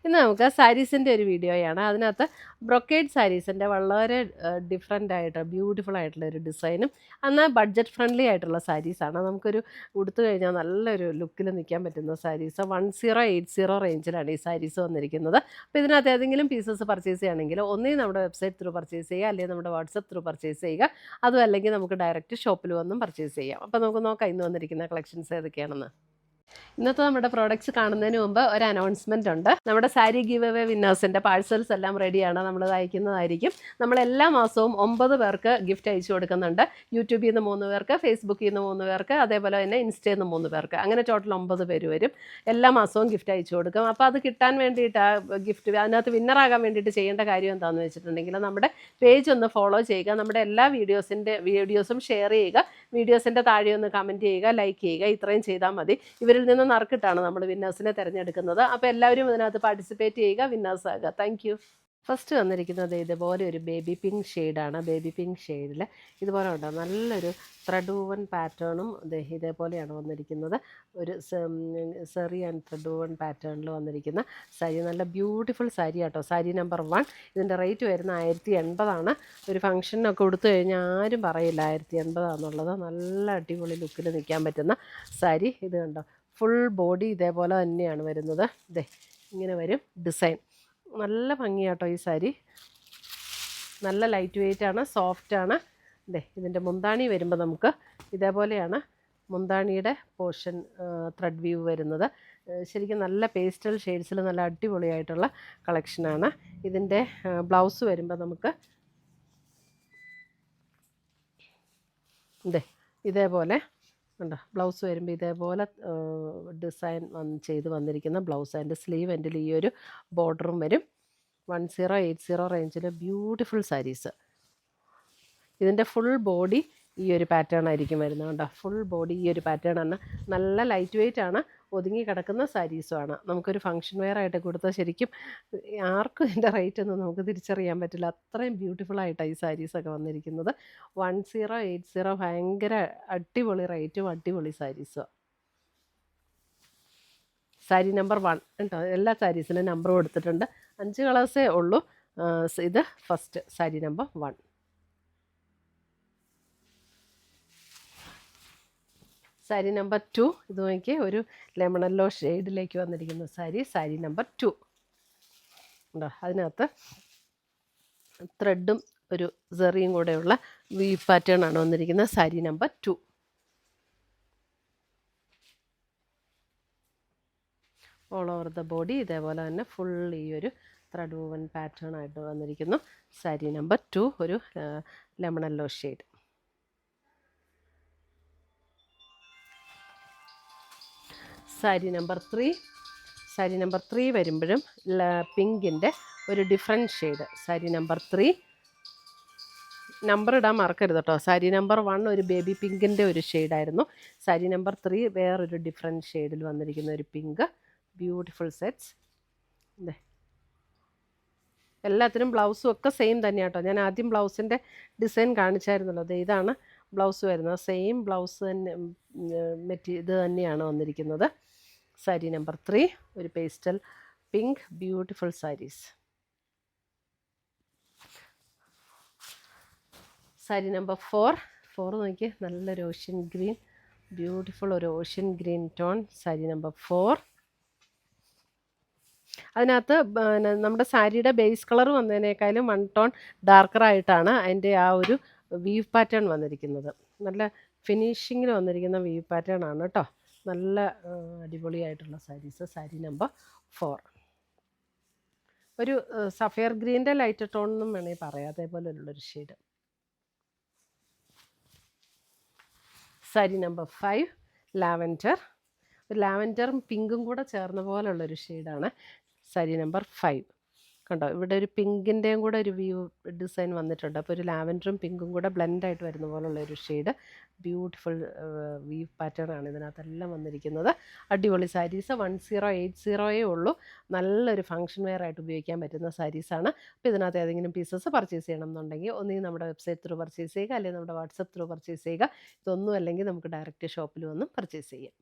ഇന്ന് നമുക്ക് സാരീസിൻ്റെ ഒരു വീഡിയോയാണ്. അതിനകത്ത് ബ്രൊക്കേഡ് സാരീസിൻ്റെ വളരെ ഡിഫറെൻ്റ് ആയിട്ട് ബ്യൂട്ടിഫുൾ ആയിട്ടുള്ള ഒരു ഡിസൈനും എന്നാൽ ബഡ്ജറ്റ് ഫ്രണ്ട്ലി ആയിട്ടുള്ള സാരീസാണ്. നമുക്കൊരു ഉടുത്തു കഴിഞ്ഞാൽ നല്ലൊരു ലുക്കിൽ നിൽക്കാൻ പറ്റുന്ന സാരീസ് 1080 റേഞ്ചിലാണ് ഈ സാരീസ് വന്നിരിക്കുന്നത്. അപ്പോൾ ഇതിനകത്ത് ഏതെങ്കിലും പീസസ് പർച്ചേസ് ചെയ്യുകയാണെങ്കിൽ ഒന്നേ നമ്മുടെ വെബ്സൈറ്റ് ത്രൂ പർച്ചേസ് ചെയ്യുക, അല്ലെങ്കിൽ നമ്മുടെ വാട്സപ്പ് ത്രൂ പർച്ചേസ് ചെയ്യുക, അതും അല്ലെങ്കിൽ നമുക്ക് ഡയറക്റ്റ് ഷോപ്പിൽ വന്നും പർച്ചേസ് ചെയ്യാം. അപ്പോൾ നമുക്ക് നോക്കാം ഇന്ന് വന്നിരിക്കുന്ന കളക്ഷൻസ് ഏതൊക്കെയാണെന്ന്. ഇന്നത്തെ നമ്മുടെ പ്രോഡക്റ്റ്സ് കാണുന്നതിന് മുമ്പ് ഒരു അനൗൺസ്മെൻ്റ് ഉണ്ട്. നമ്മുടെ സാരി ഗിവ് അവേ വിന്നേഴ്സിൻ്റെ പാഴ്സൽസ് എല്ലാം റെഡിയാണ്, നമ്മൾ അയക്കുന്നതായിരിക്കും. നമ്മൾ എല്ലാ മാസവും 9 പേർക്ക് ഗിഫ്റ്റ് അയച്ചു കൊടുക്കുന്നുണ്ട്. യൂട്യൂബിൽ നിന്ന് 3 പേർക്ക്, ഫേസ്ബുക്കിൽ നിന്ന് 3 പേർക്ക്, അതേപോലെ തന്നെ ഇൻസ്റ്റയിൽ നിന്ന് 3 പേർക്ക്, അങ്ങനെ ടോട്ടൽ 9 പേര് വരും. എല്ലാ മാസവും ഗിഫ്റ്റ് അയച്ചു കൊടുക്കും. അപ്പോൾ അത് കിട്ടാൻ വേണ്ടിയിട്ട് ഗിഫ്റ്റ് അതിനകത്ത് വിന്നറാകാൻ വേണ്ടിയിട്ട് ചെയ്യേണ്ട കാര്യം എന്താണെന്ന് വെച്ചിട്ടുണ്ടെങ്കിൽ നമ്മുടെ പേജ് ഒന്ന് ഫോളോ ചെയ്യുക, നമ്മുടെ എല്ലാ വീഡിയോസും ഷെയർ ചെയ്യുക, വീഡിയോസിൻ്റെ താഴെ ഒന്ന് കമൻറ്റ് ചെയ്യുക, ലൈക്ക് ചെയ്യുക. ഇത്രയും ചെയ്താൽ മതി. ഇവരിൽ നിന്ന് നറുക്കിട്ടാണ് നമ്മൾ വിന്നേഴ്സിനെ തിരഞ്ഞെടുക്കുന്നത്. അപ്പോൾ എല്ലാവരും ഇതിനകത്ത് പാർട്ടിസിപ്പേറ്റ് ചെയ്യുക, വിന്നേഴ്സ് ആകുക. Thank you. ഫസ്റ്റ് വന്നിരിക്കുന്നത് ഇതുപോലെ ഒരു ബേബി പിങ്ക് ഷെയ്ഡാണ്. ബേബി പിങ്ക് ഷെയ്ഡിൽ ഇതുപോലെ ഉണ്ടോ നല്ലൊരു ത്രെഡ് വൂവൻ പാറ്റേണും ഇതേപോലെയാണ് വന്നിരിക്കുന്നത്. ഒരു സെറി ആൻഡ് ത്രെഡ് വൂവൻ പാറ്റേണിൽ വന്നിരിക്കുന്ന സാരി, നല്ല ബ്യൂട്ടിഫുൾ സാരി കേട്ടോ. സാരി നമ്പർ 1. ഇതിൻ്റെ റേറ്റ് വരുന്ന 1080 ഒരു ഫംഗ്ഷനൊക്കെ കൊടുത്തു കഴിഞ്ഞാൽ ആരും പറയില്ല 1080 നല്ല അടിപൊളി ലുക്കിൽ നിൽക്കാൻ പറ്റുന്ന സാരി. ഇത് കണ്ടോ, ഫുൾ ബോഡി ഇതേപോലെ തന്നെയാണ് വരുന്നത്. ഇങ്ങനെ വരും ഡിസൈൻ. നല്ല ഭംഗിയാട്ടോ ഈ സാരി, നല്ല ലൈറ്റ് വെയ്റ്റ് ആണ്, സോഫ്റ്റാണ്. ഇതിൻ്റെ മുന്താണി വരുമ്പോൾ നമുക്ക് ഇതേപോലെയാണ് മുന്താണിയുടെ പോർഷൻ ത്രെഡ് വ്യൂ വരുന്നത്. ശരിക്കും നല്ല പേസ്റ്റൽ ഷെയ്ഡ്സിൽ നല്ല അടിപൊളിയായിട്ടുള്ള കളക്ഷനാണ്. ഇതിൻ്റെ ബ്ലൗസ് വരുമ്പോൾ നമുക്ക് ഇതേപോലെ ഉണ്ടോ, ബ്ലൗസ് വരുമ്പോൾ ഇതേപോലെ ഡിസൈൻ ചെയ്ത് വന്നിരിക്കുന്ന ബ്ലൗസ്. അതിൻ്റെ സ്ലീവ് എൻഡിൽ ഈ ഒരു ബോർഡറും വരും. 1080 റേഞ്ചിൽ ബ്യൂട്ടിഫുൾ സാരീസ്. ഇതിൻ്റെ ഫുൾ ബോഡി ഈ ഒരു പാറ്റേൺ ആയിരിക്കും വരുന്നത്. കേട്ടോ, ഫുൾ ബോഡി ഈ ഒരു പാറ്റേൺ ആണ്. നല്ല ലൈറ്റ് വെയ്റ്റ് ആണ്, ഒതുങ്ങി കിടക്കുന്ന സാരീസുമാണ്. നമുക്കൊരു ഫംഗ്ഷൻ വെയർ ആയിട്ട് കൊടുത്താൽ ശരിക്കും ആർക്കും ഇതിൻ്റെ റേറ്റ് ഒന്നും നമുക്ക് തിരിച്ചറിയാൻ പറ്റില്ല. അത്രയും ബ്യൂട്ടിഫുൾ ആയിട്ടാണ് ഈ സാരീസൊക്കെ വന്നിരിക്കുന്നത്. 1080 ഭയങ്കര അടിപൊളി റേറ്റും അടിപൊളി സാരീസും. സാരി നമ്പർ 1 കേട്ടോ. എല്ലാ സാരീസിനും നമ്പർ കൊടുത്തിട്ടുണ്ട്. 5 കളേഴ്സേ ഉള്ളൂ. ഇത് first sari number 1. Sari number 2. ഇത് നോക്കി, ഒരു ലെമൺ യെല്ലോ ഷെയ്ഡിലേക്ക് വന്നിരിക്കുന്ന സാരി. സാരി നമ്പർ 2 ഉണ്ടോ, അതിനകത്ത് ത്രെഡും ഒരു സെറിയും കൂടെയുള്ള വീവ് പാറ്റേൺ ആണ് വന്നിരിക്കുന്നത്. Sari number 2. All over the body ഇതേപോലെ തന്നെ ഫുൾ ഈ ഒരു ത്രെഡ് വൂവൻ പാറ്റേൺ ആയിട്ട് വന്നിരിക്കുന്നു. സാരി നമ്പർ 2 ഒരു lemon yellow shade. Sari number 3. Sari number 3 വരുമ്പോഴും പിങ്കിൻ്റെ ഒരു different shade. Sari number 3 number ഇടാൻ മറക്കരുത് കേട്ടോ. സാരി നമ്പർ 1 ഒരു ബേബി പിങ്കിൻ്റെ ഒരു ഷെയ്ഡായിരുന്നു. സാരി നമ്പർ 3 വേറൊരു ഡിഫറെൻറ്റ് ഷെയ്ഡിൽ വന്നിരിക്കുന്ന ഒരു പിങ്ക്. Beautiful sets. എല്ലാത്തിനും ബ്ലൗസും ഒക്കെ സെയിം തന്നെയാണ് കേട്ടോ. ഞാൻ ആദ്യം ബ്ലൗസിൻ്റെ ഡിസൈൻ കാണിച്ചായിരുന്നല്ലോ. ഇതാണ് ബ്ലൗസ് വരുന്നത്. സെയിം ബ്ലൗസ് തന്നെ ഇത് തന്നെയാണ് വന്നിരിക്കുന്നത്. സാരി നമ്പർ 3 ഒരു pastel pink beautiful saris. Sari number 4 നോക്കി, നല്ലൊരു ഓഷ്യൻ ഗ്രീൻ, ബ്യൂട്ടിഫുൾ ഒരു ocean green tone. Sari number 4. അതിനകത്ത് നമ്മുടെ സാരിയുടെ ബേസ് കളർ വന്നതിനേക്കാളും 1 ടോൺ ഡാർക്കറായിട്ടാണ് അതിൻ്റെ ആ ഒരു വീവ് പാറ്റേൺ വന്നിരിക്കുന്നത്. നല്ല ഫിനിഷിങ്ങിൽ വന്നിരിക്കുന്ന വീവ് പാറ്റേൺ ആണ് കേട്ടോ. നല്ല അടിപൊളിയായിട്ടുള്ള സാരീസ്. സാരി നമ്പർ 4 ഒരു സഫയർ ഗ്രീൻ്റെ ലൈറ്റ് ടോൺ എന്നും വേണമെങ്കിൽ പറയാം, അതേപോലെയുള്ളൊരു ഷെയ്ഡ്. സാരി നമ്പർ 5 ലാവൻഡർ, ഒരു ലാവൻഡറും പിങ്കും കൂടെ ചേർന്ന പോലുള്ളൊരു ഷെയ്ഡാണ്. സാരി നമ്പർ 5 കണ്ടോ, ഇവിടെ ഒരു പിങ്കിൻ്റെയും കൂടെ ഒരു വ്യൂ ഡിസൈൻ വന്നിട്ടുണ്ട്. അപ്പോൾ ഒരു ലാവൻഡറും പിങ്കും കൂടെ ബ്ലെൻഡായിട്ട് വരുന്ന പോലുള്ള ഒരു ഷെയ്ഡ്. ബ്യൂട്ടിഫുൾ വീവ് പാറ്റേൺ ആണ് ഇതിനകത്തെല്ലാം വന്നിരിക്കുന്നത്. അടിപൊളി സാരീസ്. 1080 ഉള്ളൂ. നല്ലൊരു ഫംഗ്ഷൻ വെയർ ആയിട്ട് ഉപയോഗിക്കാൻ പറ്റുന്ന സാരീസാണ്. അപ്പോൾ ഇതിനകത്ത് ഏതെങ്കിലും പീസസ് പർച്ചേസ് ചെയ്യണം എന്നുണ്ടെങ്കിൽ ഒന്നുകിൽ നമ്മുടെ വെബ്സൈറ്റ് ത്രൂ പർച്ചേസ് ചെയ്യുക, അല്ലെങ്കിൽ നമ്മുടെ വാട്സപ്പ് ത്രൂ പർച്ചേസ് ചെയ്യുക. ഇതൊന്നും അല്ലെങ്കിൽ നമുക്ക് ഡയറക്റ്റ് ഷോപ്പിൽ വന്നും പർച്ചേസ് ചെയ്യാം.